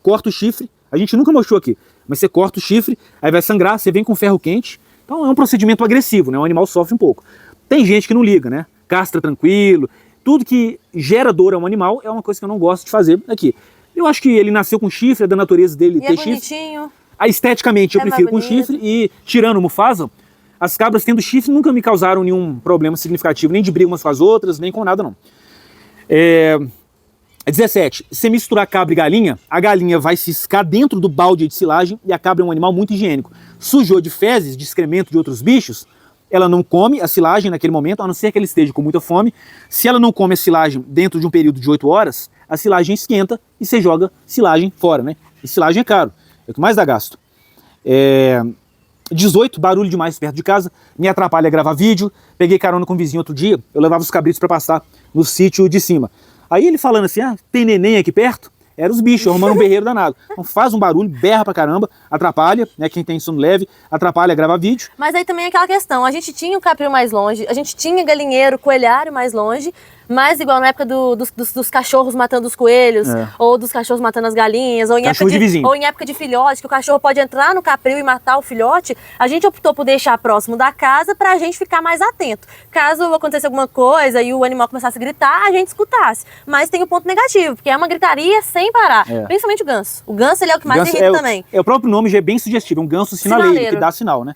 Speaker 1: corta o chifre, a gente nunca mostrou aqui, mas você corta o chifre, aí vai sangrar, você vem com ferro quente, então é um procedimento agressivo, né? O animal sofre um pouco. Tem gente que não liga, né? Castra tranquilo, tudo que gera dor a um animal é uma coisa que eu não gosto de fazer aqui. Eu acho que ele nasceu com chifre, é da natureza dele ter chifre.
Speaker 2: Bonitinho.
Speaker 1: Esteticamente eu prefiro com chifre e tirando o Mufasa, as cabras tendo chifre nunca me causaram nenhum problema significativo, nem de briga umas com as outras, nem com nada não. 17. Se misturar cabra e galinha, a galinha vai ciscar dentro do balde de silagem e a cabra é um animal muito higiênico. Sujou de fezes, de excremento de outros bichos, ela não come a silagem naquele momento, a não ser que ela esteja com muita fome. Se ela não come a silagem dentro de um período de 8 horas, a silagem esquenta e você joga silagem fora, né? E silagem é caro, é o que mais dá gasto. 18, barulho demais perto de casa, me atrapalha gravar vídeo. Peguei carona com um vizinho outro dia, eu levava os cabritos para pastar no sítio de cima. Aí ele falando assim, tem neném aqui perto? Era os bichos, arrumando um berreiro danado. Então faz um barulho, berra pra caramba, atrapalha, né, quem tem sono leve, atrapalha gravar vídeo.
Speaker 2: Mas aí também é aquela questão, a gente tinha o capril mais longe, a gente tinha galinheiro, coelhário mais longe, mas igual na época dos cachorros matando os coelhos, ou dos cachorros matando as galinhas, ou em época de filhote, que o cachorro pode entrar no capril e matar o filhote, a gente optou por deixar próximo da casa pra gente ficar mais atento. Caso acontecesse alguma coisa e o animal começasse a gritar, a gente escutasse. Mas tem o ponto negativo, porque é uma gritaria sem parar, principalmente o ganso. O ganso ele é o que mais irrita também.
Speaker 1: O próprio nome já é bem sugestivo, um ganso sinaleiro, que dá sinal, né?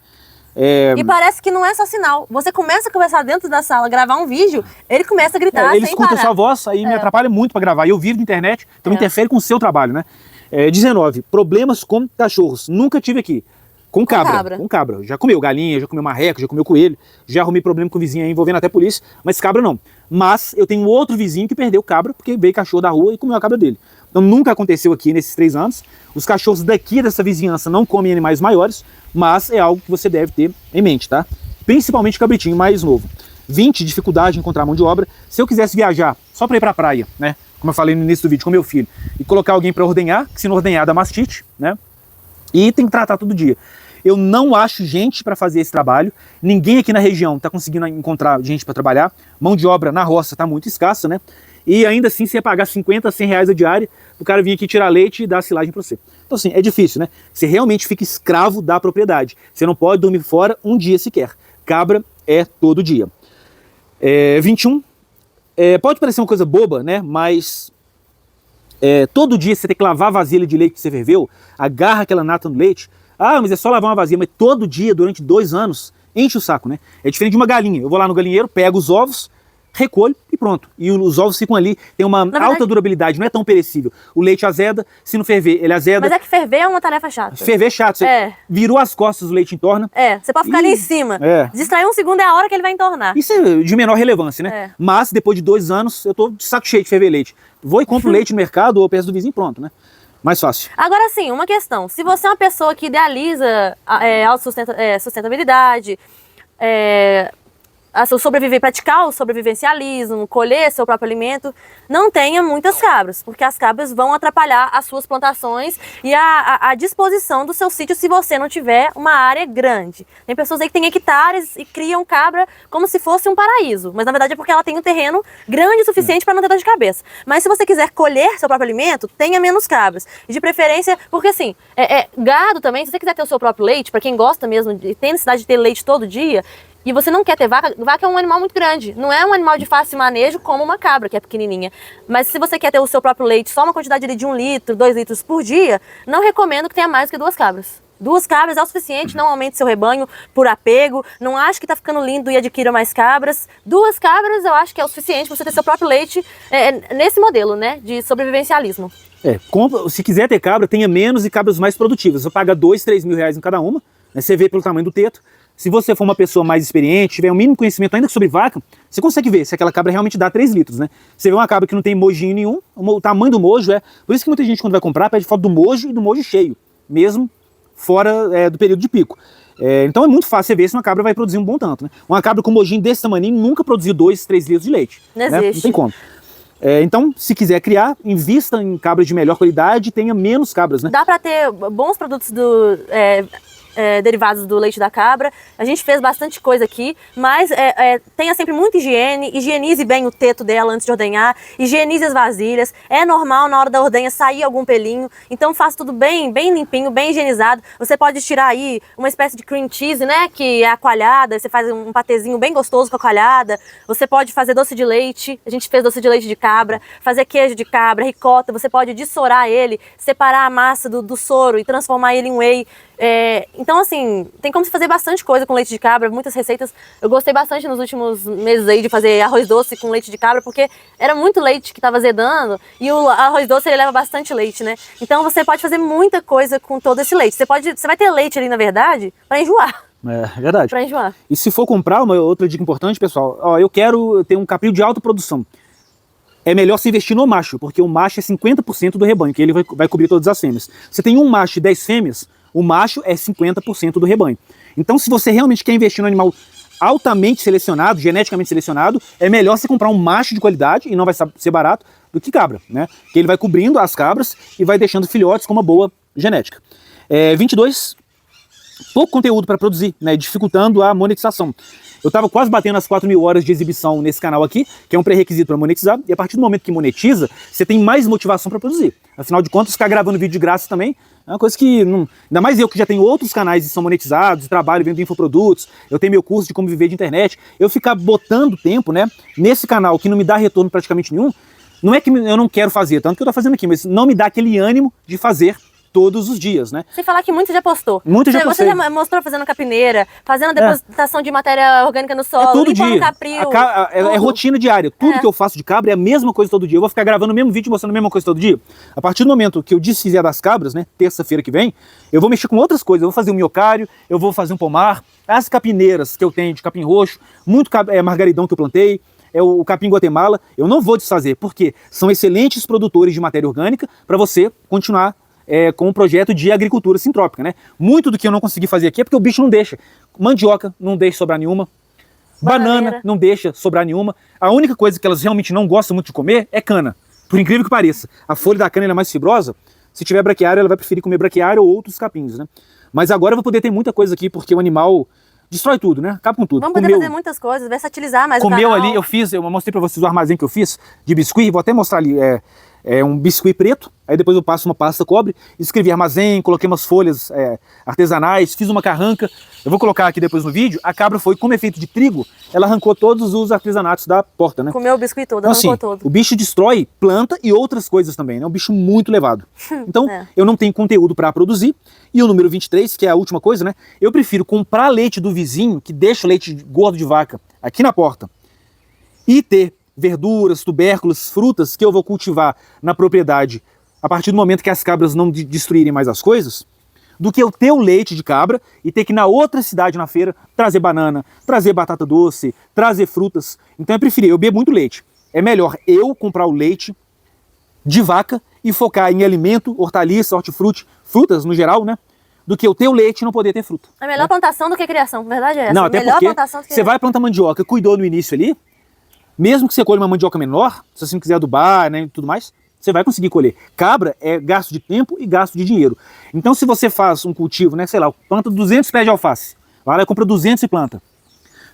Speaker 2: E parece que não é só sinal. Você começa a conversar dentro da sala, gravar um vídeo, ele começa a gritar
Speaker 1: ele escuta a sua voz, aí me atrapalha muito para gravar. Eu vivo na internet, então interfere com o seu trabalho, né? 19, problemas com cachorros. Nunca tive aqui. Com cabra. Já comeu galinha, já comeu marreca, já comeu coelho, já arrumei problema com o vizinho aí, envolvendo até a polícia, mas cabra não. Mas eu tenho outro vizinho que perdeu cabra, porque veio cachorro da rua e comeu a cabra dele. Então nunca aconteceu aqui nesses 3 anos. Os cachorros daqui dessa vizinhança não comem animais maiores, mas é algo que você deve ter em mente, tá? Principalmente cabritinho mais novo. 20, dificuldade em encontrar mão de obra. Se eu quisesse viajar só para ir para a praia, né? Como eu falei no início do vídeo com meu filho, e colocar alguém para ordenhar, que se não ordenhar dá mastite, né? E tem que tratar todo dia. Eu não acho gente para fazer esse trabalho. Ninguém aqui na região está conseguindo encontrar gente para trabalhar. Mão de obra na roça está muito escassa, né? E ainda assim você ia pagar 50, 100 reais a diária, o cara vir aqui tirar leite e dar silagem para você. Então assim, é difícil, né? Você realmente fica escravo da propriedade. Você não pode dormir fora um dia sequer. Cabra é todo dia. 21. Pode parecer uma coisa boba, né? Mas todo dia você tem que lavar a vasilha de leite que você ferveu, agarra aquela nata no leite. Mas é só lavar uma vasilha, mas todo dia, durante 2 anos, enche o saco, né? É diferente de uma galinha. Eu vou lá no galinheiro, pego os ovos, recolho e pronto. E os ovos ficam ali, tem uma alta durabilidade, não é tão perecível. O leite azeda, se não ferver, ele azeda.
Speaker 2: Mas é que ferver é uma tarefa chata.
Speaker 1: Ferver é chato, você virou as costas, o leite entorna.
Speaker 2: Você pode ficar ali em cima. Distrair um segundo é a hora que ele vai entornar.
Speaker 1: Isso é de menor relevância, né? Mas depois de 2 anos, eu tô de saco cheio de ferver leite. Vou e compro leite no mercado ou peço do vizinho e pronto, né? Mais fácil.
Speaker 2: Agora sim, uma questão. Se você é uma pessoa que idealiza a autossustentabilidade, sobreviver, praticar o sobrevivencialismo, colher seu próprio alimento, não tenha muitas cabras, porque as cabras vão atrapalhar as suas plantações e a disposição do seu sítio se você não tiver uma área grande. Tem pessoas aí que têm hectares e criam cabra como se fosse um paraíso, mas na verdade é porque ela tem um terreno grande o suficiente para não ter dor de cabeça. Mas se você quiser colher seu próprio alimento, tenha menos cabras. E de preferência, porque assim, gado também, se você quiser ter o seu próprio leite, para quem gosta mesmo, tem necessidade de ter leite todo dia, e você não quer ter vaca, vaca é um animal muito grande, não é um animal de fácil manejo como uma cabra, que é pequenininha. Mas se você quer ter o seu próprio leite, só uma quantidade ali de 1 litro, 2 litros por dia, não recomendo que tenha mais do que 2 cabras. 2 cabras é o suficiente, não aumente seu rebanho por apego, não acho que tá ficando lindo e adquira mais cabras. 2 cabras eu acho que é o suficiente para você ter seu próprio leite nesse modelo, né, de sobrevivencialismo.
Speaker 1: Se quiser ter cabra, tenha menos e cabras mais produtivas. Você paga 2, 3 mil reais em cada uma, né, você vê pelo tamanho do teto. Se você for uma pessoa mais experiente, tiver um mínimo conhecimento ainda sobre vaca, você consegue ver se aquela cabra realmente dá 3 litros, né? Você vê uma cabra que não tem mojinho nenhum, o tamanho do mojo Por isso que muita gente, quando vai comprar, pede foto do mojo e do mojo cheio, mesmo fora do período de pico. Então é muito fácil você ver se uma cabra vai produzir um bom tanto, né? Uma cabra com mojinho desse tamanho nunca produziu 2, 3 litros de leite.
Speaker 2: Não
Speaker 1: né?
Speaker 2: existe.
Speaker 1: Não tem como. Então, se quiser criar, invista em cabras de melhor qualidade e tenha menos cabras, né?
Speaker 2: Dá para ter bons produtos derivados do leite da cabra. A gente fez bastante coisa aqui, mas tenha sempre muita higiene, higienize bem o teto dela antes de ordenhar, higienize as vasilhas. É normal na hora da ordenha sair algum pelinho, então faça tudo bem limpinho, bem higienizado. Você pode tirar aí uma espécie de cream cheese, né, que é a coalhada, você faz um patezinho bem gostoso com a coalhada. Você pode fazer doce de leite, a gente fez doce de leite de cabra, fazer queijo de cabra, ricota, você pode dessorar ele, separar a massa do soro e transformar ele em whey. Então assim, tem como se fazer bastante coisa com leite de cabra, muitas receitas. Eu gostei bastante nos últimos meses aí de fazer arroz doce com leite de cabra, porque era muito leite que estava azedando e o arroz doce ele leva bastante leite, né? Então você pode fazer muita coisa com todo esse leite. Você vai ter leite ali, na verdade, para enjoar.
Speaker 1: É verdade.
Speaker 2: Para enjoar.
Speaker 1: E se for comprar, uma outra dica importante, pessoal, eu quero ter um caprio de alta produção. É melhor se investir no macho, porque o macho é 50% do rebanho, que ele vai cobrir todas as fêmeas. Você tem um macho e 10 fêmeas, o macho é 50% do rebanho. Então, se você realmente quer investir num animal altamente selecionado, geneticamente selecionado, é melhor você comprar um macho de qualidade, e não vai ser barato, do que cabra, né? Que ele vai cobrindo as cabras e vai deixando filhotes com uma boa genética. 22, pouco conteúdo para produzir, né? Dificultando a monetização. Eu estava quase batendo as 4.000 horas de exibição nesse canal aqui, que é um pré-requisito para monetizar, e a partir do momento que monetiza, você tem mais motivação para produzir. Afinal de contas, ficar gravando vídeo de graça também é uma coisa que, ainda mais eu que já tenho outros canais que são monetizados, trabalho vendo infoprodutos, eu tenho meu curso de como viver de internet, eu ficar botando tempo, né, nesse canal que não me dá retorno praticamente nenhum, não é que eu não quero fazer, tanto que eu tô fazendo aqui, mas não me dá aquele ânimo de fazer todos os dias, né?
Speaker 2: Sem falar que muito já postou.
Speaker 1: Muito já postei.
Speaker 2: Você já mostrou fazendo capineira, fazendo a depositação de matéria orgânica no solo,
Speaker 1: todo dia.
Speaker 2: Caprio,
Speaker 1: é rotina diária. Tudo que eu faço de cabra é a mesma coisa todo dia. Eu vou ficar gravando o mesmo vídeo, mostrando a mesma coisa todo dia. A partir do momento que eu desfizer das cabras, né, terça-feira que vem, eu vou mexer com outras coisas. Eu vou fazer um miocário, eu vou fazer um pomar, as capineiras que eu tenho de capim roxo, muito margaridão que eu plantei, o capim Guatemala, eu não vou desfazer, porque são excelentes produtores de matéria orgânica para você continuar com um projeto de agricultura sintrópica, né? Muito do que eu não consegui fazer aqui é porque o bicho não deixa. Mandioca não deixa sobrar nenhuma. Banana não deixa sobrar nenhuma. A única coisa que elas realmente não gostam muito de comer é cana. Por incrível que pareça. A folha da cana é mais fibrosa. Se tiver braquiária, ela vai preferir comer braquiária ou outros capins, né? Mas agora eu vou poder ter muita coisa aqui, porque o animal destrói tudo, né? Acaba com tudo.
Speaker 2: Vamos poder fazer muitas coisas, versatilizar mais o canal.
Speaker 1: Comeu ali, eu mostrei pra vocês o armazém que eu fiz de biscuit, vou até mostrar ali, um biscuit preto, aí depois eu passo uma pasta cobre, escrevi armazém, coloquei umas folhas artesanais, fiz uma carranca, eu vou colocar aqui depois no vídeo, a cabra foi, como é feito de trigo, ela arrancou todos os artesanatos da porta, né?
Speaker 2: Comeu o biscuit todo,
Speaker 1: então,
Speaker 2: arrancou
Speaker 1: assim,
Speaker 2: todo.
Speaker 1: O bicho destrói planta e outras coisas também, né? É um bicho muito levado. Então, eu não tenho conteúdo para produzir, e o número 23, que é a última coisa, né? Eu prefiro comprar leite do vizinho, que deixa o leite gordo de vaca aqui na porta, e ter verduras, tubérculos, frutas que eu vou cultivar na propriedade a partir do momento que as cabras não destruírem mais as coisas, do que eu ter o leite de cabra e ter que ir na outra cidade na feira trazer banana, trazer batata doce, trazer frutas. Então eu preferi, eu bebo muito leite. É melhor eu comprar o leite de vaca e focar em alimento, hortaliça, hortifruti, frutas no geral, né? do que eu ter o leite e não poder ter fruta.
Speaker 2: É melhor plantação do que criação, verdade é essa.
Speaker 1: Não, até
Speaker 2: melhor
Speaker 1: porque
Speaker 2: plantação do que
Speaker 1: você vai plantar mandioca, cuidou no início ali, mesmo que você colhe uma mandioca menor, se você não quiser adubar, né, e tudo mais, você vai conseguir colher. Cabra é gasto de tempo e gasto de dinheiro. Então se você faz um cultivo, né, sei lá, planta 200 pés de alface, vai lá e compra 200 e planta.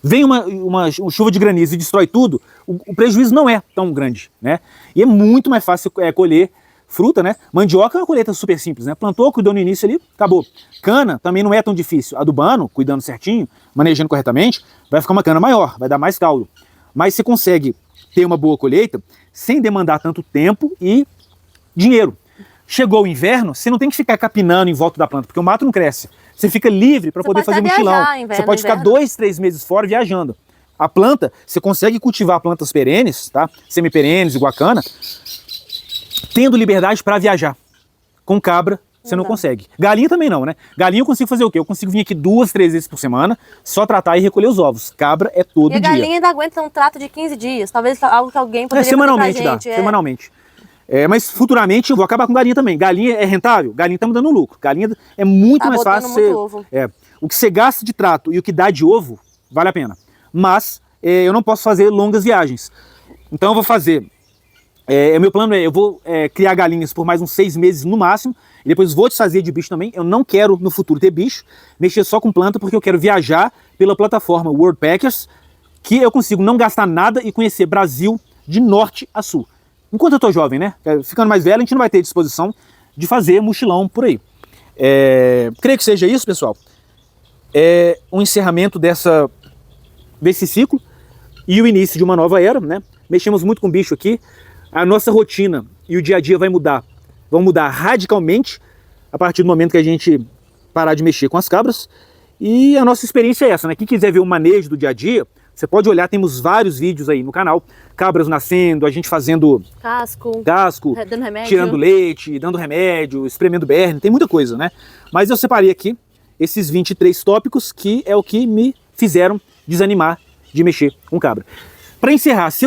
Speaker 1: Vem uma chuva de granizo e destrói tudo, o prejuízo não é tão grande, né? E é muito mais fácil colher fruta, né? Mandioca é uma colheita super simples, né? Plantou, cuidou no início ali, acabou. Cana também não é tão difícil. Adubando, cuidando certinho, manejando corretamente, vai ficar uma cana maior, vai dar mais caldo. Mas você consegue ter uma boa colheita sem demandar tanto tempo e dinheiro. Chegou o inverno, você não tem que ficar capinando em volta da planta, porque o mato não cresce. Você fica livre para poder fazer mochilão. Você pode ficar 2, 3 meses fora viajando. A planta, você consegue cultivar plantas perenes, tá? Semi-perenes, igual a cana, tendo liberdade para viajar. Com cabra, você não consegue. Galinha também não, né? Galinha eu consigo fazer o quê? Eu consigo vir aqui 2, 3 vezes por semana, só tratar e recolher os ovos. Cabra é todo dia.
Speaker 2: E a galinha ainda aguenta um trato de 15 dias. Talvez algo que alguém poderia
Speaker 1: semanalmente
Speaker 2: fazer pra gente.
Speaker 1: Semanalmente. Mas futuramente eu vou acabar com galinha também. Galinha é rentável? Galinha tá me dando lucro. Galinha é muito mais fácil.
Speaker 2: Muito ovo.
Speaker 1: O que você gasta de trato e o que dá de ovo, vale a pena. Mas eu não posso fazer longas viagens. Então eu vou fazer... meu plano eu vou criar galinhas por mais uns 6 meses no máximo, e depois vou desfazer de bicho também. Eu não quero no futuro ter bicho, mexer só com planta, porque eu quero viajar pela plataforma World Packers, que eu consigo não gastar nada e conhecer Brasil de norte a sul. Enquanto eu tô jovem, né? Ficando mais velho, a gente não vai ter disposição de fazer mochilão por aí. Creio que seja isso, pessoal. Um encerramento desse ciclo e o início de uma nova era, né? Mexemos muito com bicho aqui. A nossa rotina e o dia a dia vão mudar radicalmente a partir do momento que a gente parar de mexer com as cabras. E a nossa experiência é essa, né? Quem quiser ver o manejo do dia a dia, você pode olhar, temos vários vídeos aí no canal. Cabras nascendo, a gente fazendo casco,
Speaker 2: dando remédio,
Speaker 1: tirando leite, dando remédio, espremendo berne, tem muita coisa, né? Mas eu separei aqui esses 23 tópicos que é o que me fizeram desanimar de mexer com cabra. Para encerrar, se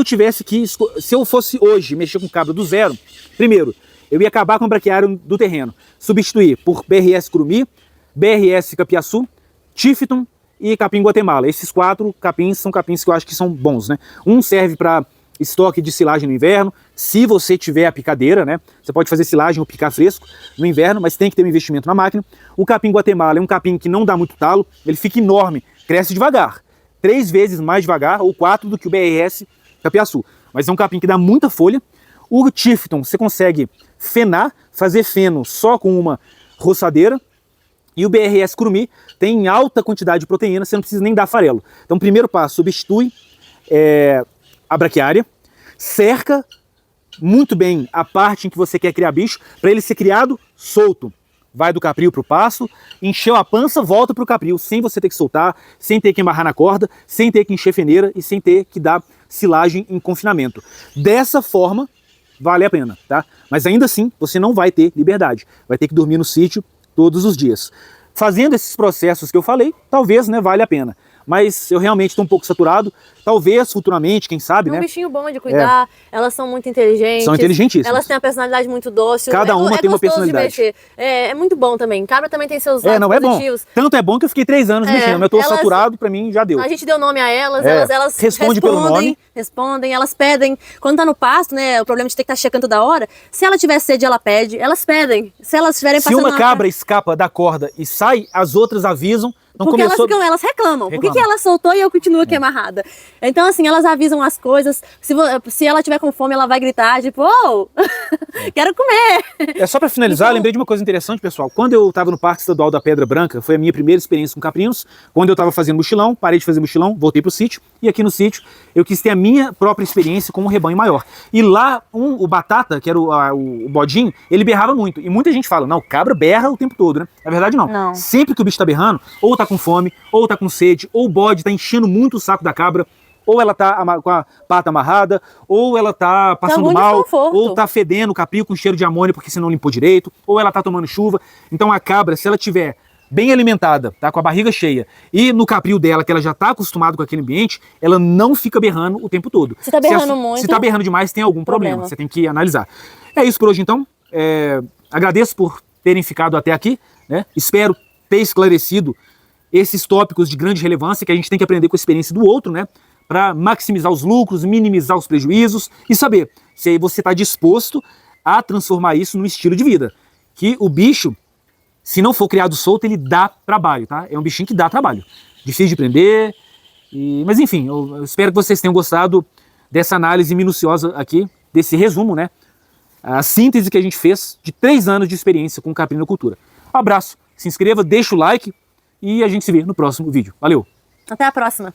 Speaker 1: eu fosse hoje mexer com cabra do zero, primeiro, eu ia acabar com o braquiário do terreno, substituir por BRS Curumim, BRS Capiaçu, Tifton e capim Guatemala. Esses 4 capins são capins que eu acho que são bons, né? Um serve para estoque de silagem no inverno, se você tiver a picadeira, né? Você pode fazer silagem ou picar fresco no inverno, mas tem que ter um investimento na máquina. O capim Guatemala é um capim que não dá muito talo, ele fica enorme, cresce devagar. 3 vezes mais devagar ou 4 do que o BRS Capiaçu. Mas é um capim que dá muita folha. O Tifton você consegue fenar, fazer feno só com uma roçadeira. E o BRS Curumim tem alta quantidade de proteína, você não precisa nem dar farelo. Então, primeiro passo, substitui a braquiária, cerca muito bem a parte em que você quer criar bicho, para ele ser criado solto. Vai do capril para o pasto, encheu a pança, volta para o capril, sem você ter que soltar, sem ter que amarrar na corda, sem ter que encher feneira e sem ter que dar silagem em confinamento. Dessa forma, vale a pena, tá? Mas ainda assim, você não vai ter liberdade. Vai ter que dormir no sítio todos os dias. Fazendo esses processos que eu falei, talvez, né, vale a pena. Mas eu realmente estou um pouco saturado. Talvez futuramente, quem sabe, né?
Speaker 2: É um bichinho bom de cuidar, elas são muito inteligentes.
Speaker 1: São inteligentíssimas.
Speaker 2: Elas têm uma personalidade muito dócil.
Speaker 1: Cada uma tem uma personalidade.
Speaker 2: De mexer. É muito bom também. Cabra também tem seus lados
Speaker 1: positivos. É bom. Tanto é bom que eu fiquei 3 anos mexendo, mas eu estou saturado, pra mim já deu.
Speaker 2: A gente deu nome a elas, elas
Speaker 1: respondem pelo nome.
Speaker 2: Respondem, elas pedem. Quando tá no pasto, né, o problema de ter que estar checando toda hora, se ela tiver sede, ela pede, elas pedem. Se elas estiverem passando...
Speaker 1: Se uma cabra escapa da corda e sai, as outras avisam. Então
Speaker 2: porque elas reclamam. Por que ela soltou e eu continuo aqui amarrada? Então, assim, elas avisam as coisas. Se ela tiver com fome, ela vai gritar, tipo, oh, quero comer.
Speaker 1: Só para finalizar, lembrei de uma coisa interessante, pessoal. Quando eu estava no Parque Estadual da Pedra Branca, foi a minha primeira experiência com caprinos. Quando eu estava fazendo mochilão, parei de fazer mochilão, voltei pro sítio. E aqui no sítio, eu quis ter a minha própria experiência com um rebanho maior. E lá, o Batata, que era o bodinho, ele berrava muito. E muita gente fala, não, cabra berra o tempo todo, né? Na verdade, não. Sempre que o bicho tá berrando, ou tá com fome, ou tá com sede, ou o bode tá enchendo muito o saco da cabra, ou ela tá com a pata amarrada, ou ela tá passando mal, ou tá fedendo o capim com cheiro de amônia porque você não limpou direito, ou ela tá tomando chuva. Então a cabra, se ela tiver bem alimentada, tá com a barriga cheia, e no capril dela, que ela já tá acostumada com aquele ambiente, ela não fica berrando o tempo todo.
Speaker 2: Se tá berrando muito...
Speaker 1: Se tá berrando demais, tem algum problema. Você tem que analisar. É isso por hoje, então. Agradeço por terem ficado até aqui, né? Espero ter esclarecido esses tópicos de grande relevância que a gente tem que aprender com a experiência do outro, né? Para maximizar os lucros, minimizar os prejuízos e saber se você está disposto a transformar isso num estilo de vida. Que o bicho, se não for criado solto, ele dá trabalho, tá? É um bichinho que dá trabalho. Difícil de prender. Mas enfim, eu espero que vocês tenham gostado dessa análise minuciosa aqui, desse resumo, né? A síntese que a gente fez de 3 anos de experiência com caprinocultura. Um abraço, se inscreva, deixa o like e a gente se vê no próximo vídeo. Valeu!
Speaker 2: Até a próxima!